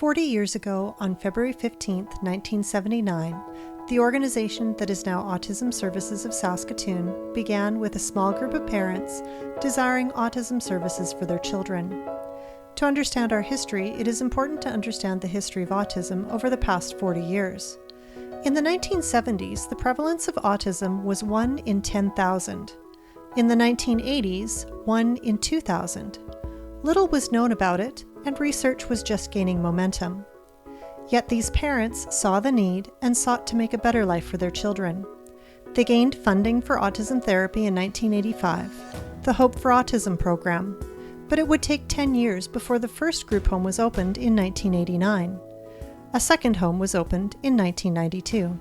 40 years ago, on February 15, 1979, the organization that is now Autism Services of Saskatoon began with a small group of parents desiring autism services for their children. To understand our history, it is important to understand the history of autism over the past 40 years. In the 1970s, the prevalence of autism was 1 in 10,000. In the 1980s, 1 in 2,000. Little was known about it, and research was just gaining momentum. Yet these parents saw the need and sought to make a better life for their children. They gained funding for autism therapy in 1985, the Hope for Autism program, but it would take 10 years before the first group home was opened in 1989. A second home was opened in 1992.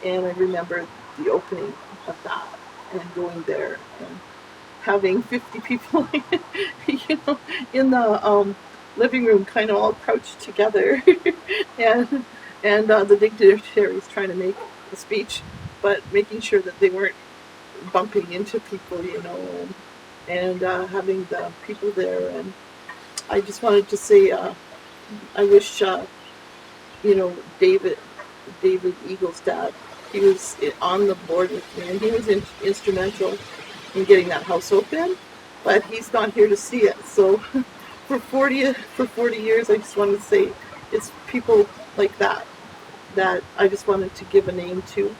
And I remember the opening of that and going there and having 50 people, in the living room, kind of all crouched together, and the dignitaries trying to make a speech, but making sure that they weren't bumping into people, and having the people there. And I just wanted to say, I wish, David Eagle's dad, he was on the board with me, and he was instrumental in getting that house open, but he's not here to see it. So for 40 years, I just wanted to say it's people like that I just wanted to give a name to,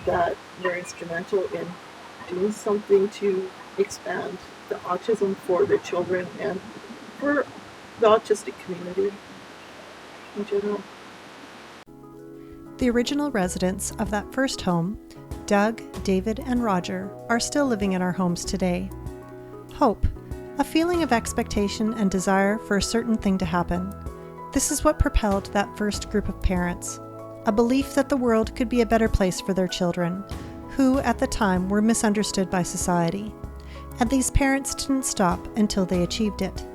that were instrumental in doing something to expand the autism for their children and for the autistic community in general. The original residents of that first home, Doug, David, and Roger, are still living in our homes today. Hope, a feeling of expectation and desire for a certain thing to happen. This is what propelled that first group of parents. A belief that the world could be a better place for their children, who at the time were misunderstood by society. And these parents didn't stop until they achieved it.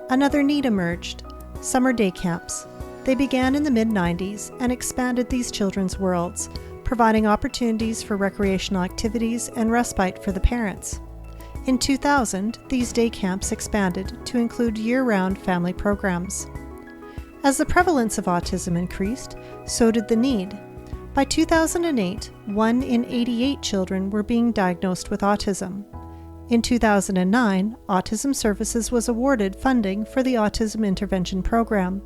Another need emerged: summer day camps. They began in the mid-90s and expanded these children's worlds, providing opportunities for recreational activities and respite for the parents. In 2000, these day camps expanded to include year-round family programs. As the prevalence of autism increased, so did the need. By 2008, 1 in 88 children were being diagnosed with autism. In 2009, Autism Services was awarded funding for the Autism Intervention Program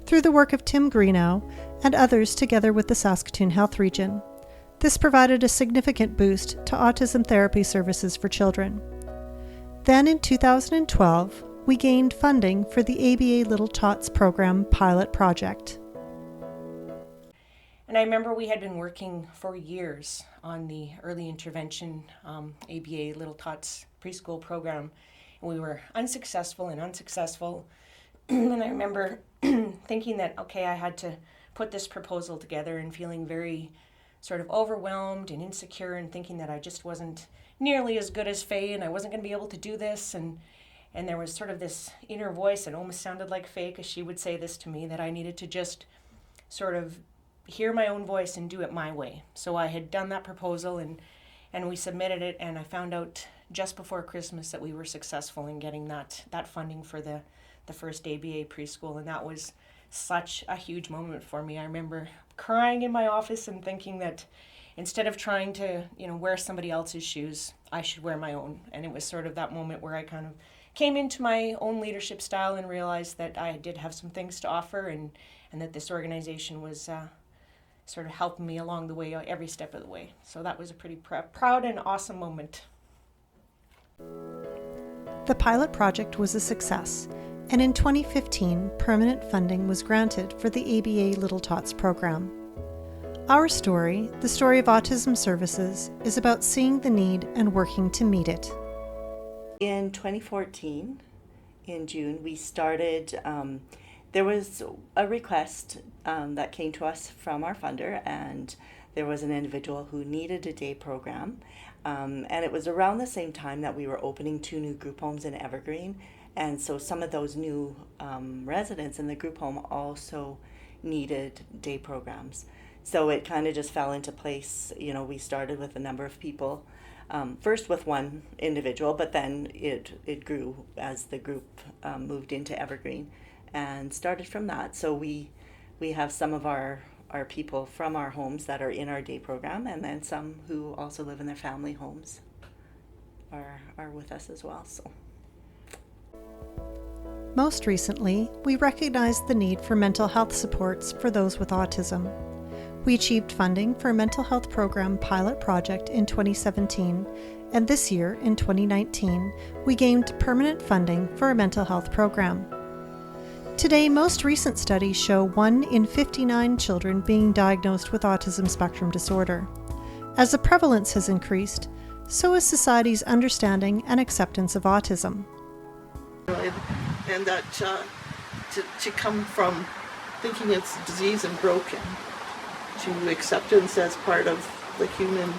through the work of Tim Greenow and others together with the Saskatoon Health Region. This provided a significant boost to autism therapy services for children. Then in 2012, we gained funding for the ABA Little Tots program pilot project. And I remember we had been working for years on the early intervention ABA Little Tots preschool program, and we were unsuccessful. And I remember thinking that, okay, I had to put this proposal together and feeling very sort of overwhelmed and insecure and thinking that I just wasn't nearly as good as Faye and I wasn't going to be able to do this. And there was sort of this inner voice that almost sounded like Faye, because she would say this to me, that I needed to just sort of hear my own voice and do it my way. So I had done that proposal and we submitted it, and I found out just before Christmas that we were successful in getting that funding for the first ABA preschool, and that was such a huge moment for me. I remember crying in my office and thinking that instead of trying to, wear somebody else's shoes, I should wear my own. And it was sort of that moment where I kind of came into my own leadership style and realized that I did have some things to offer, and that this organization was sort of helping me along the way, every step of the way. So that was a pretty proud and awesome moment. The pilot project was a success, and in 2015, permanent funding was granted for the ABA Little Tots program. Our story, the story of Autism Services, is about seeing the need and working to meet it. In 2014, in June, we started, there was a request that came to us from our funder, and there was an individual who needed a day program. And it was around the same time that we were opening 2 new group homes in Evergreen. And so some of those new residents in the group home also needed day programs. So it kind of just fell into place. We started with a number of people, first with one individual, but then it grew as the group moved into Evergreen. and started from that. So we have some of our people from our homes that are in our day program, and then some who also live in their family homes are with us as well. So most recently, we recognized the need for mental health supports for those with autism. We achieved funding for a mental health program pilot project in 2017, and this year, in 2019, we gained permanent funding for a mental health program. Today, most recent studies show 1 in 59 children being diagnosed with autism spectrum disorder. As the prevalence has increased, so has society's understanding and acceptance of autism. And that to come from thinking it's disease and broken to acceptance as part of the human,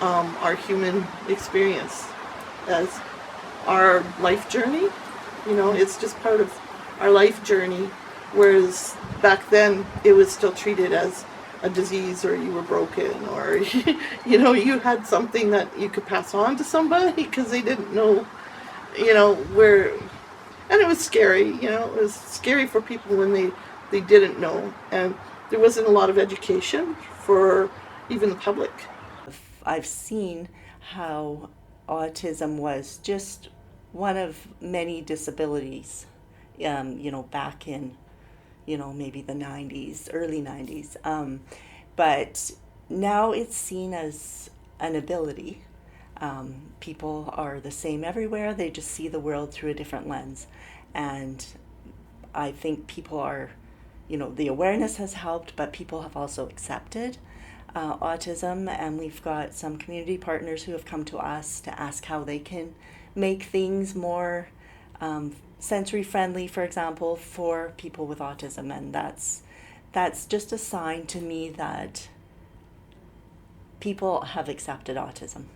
our human experience as our life journey. It's just part of our life journey, whereas back then it was still treated as a disease, or you were broken, or you had something that you could pass on to somebody because they didn't know, where. And it was scary, it was scary for people when they didn't know, and there wasn't a lot of education for even the public. I've seen how autism was just one of many disabilities, back in, maybe the 90s, early 90s. But now it's seen as an ability. People are the same everywhere. They just see the world through a different lens. And I think people are, the awareness has helped, but people have also accepted autism. And we've got some community partners who have come to us to ask how they can make things more sensory friendly, for example, for people with autism. And that's just a sign to me that people have accepted autism.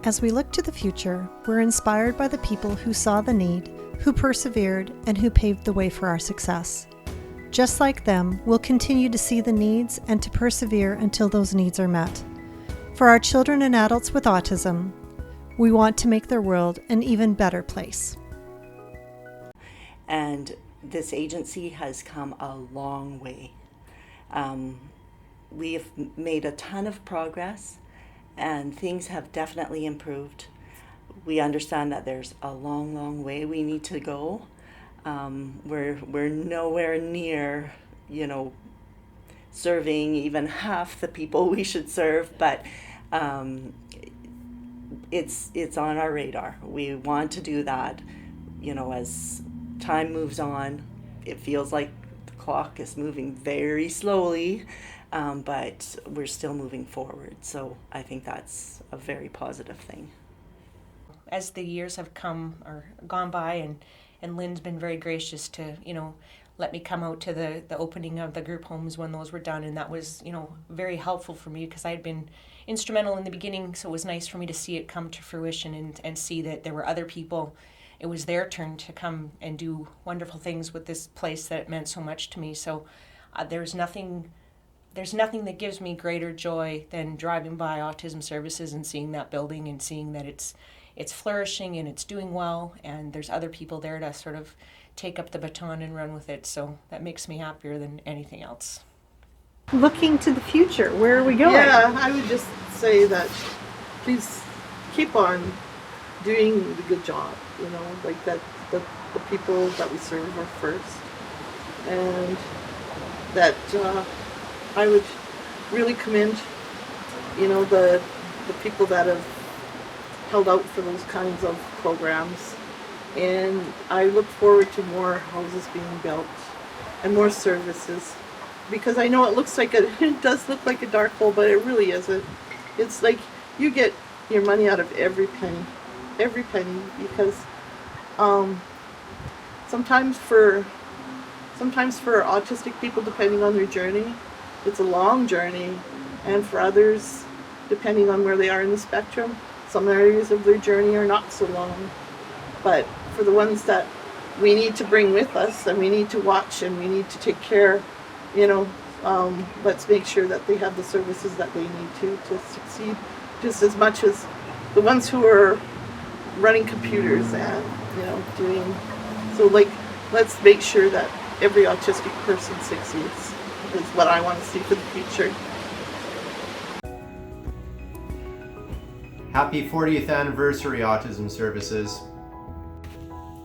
As we look to the future, we're inspired by the people who saw the need, who persevered, and who paved the way for our success. Just like them, we'll continue to see the needs and to persevere until those needs are met. For our children and adults with autism, we want to make their world an even better place. And this agency has come a long way. We have made a ton of progress, and things have definitely improved. We understand that there's a long, long way we need to go. We're nowhere near, serving even half the people we should serve, but it's on our radar. We want to do that. As time moves on, it feels like the clock is moving very slowly. But we're still moving forward. So I think that's a very positive thing. As the years have gone by, and Lynn's been very gracious to, let me come out to the opening of the group homes when those were done. And that was, very helpful for me because I had been instrumental in the beginning. So it was nice for me to see it come to fruition and see that there were other people. It was their turn to come and do wonderful things with this place that meant so much to me. So there's nothing that gives me greater joy than driving by Autism Services and seeing that building and seeing that it's flourishing and it's doing well, and there's other people there to sort of take up the baton and run with it. So that makes me happier than anything else. Looking to the future, where are we going? Yeah, I would just say that please keep on doing the good job, like that the people that we serve are first, and that I would really commend, the people that have held out for those kinds of programs. And I look forward to more houses being built and more services, because I know it does look like a dark hole, but it really isn't. It's like you get your money out of every penny, because sometimes for autistic people, depending on their journey, it's a long journey, and for others, depending on where they are in the spectrum, some areas of their journey are not so long. But for the ones that we need to bring with us, and we need to watch, and we need to take care, let's make sure that they have the services that they need to succeed, just as much as the ones who are running computers and doing So let's make sure that every autistic person succeeds is what I want to see for the future. Happy 40th anniversary, Autism Services.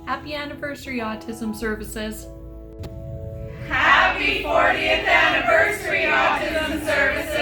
Happy anniversary, Autism Services. Happy 40th anniversary, Autism Services!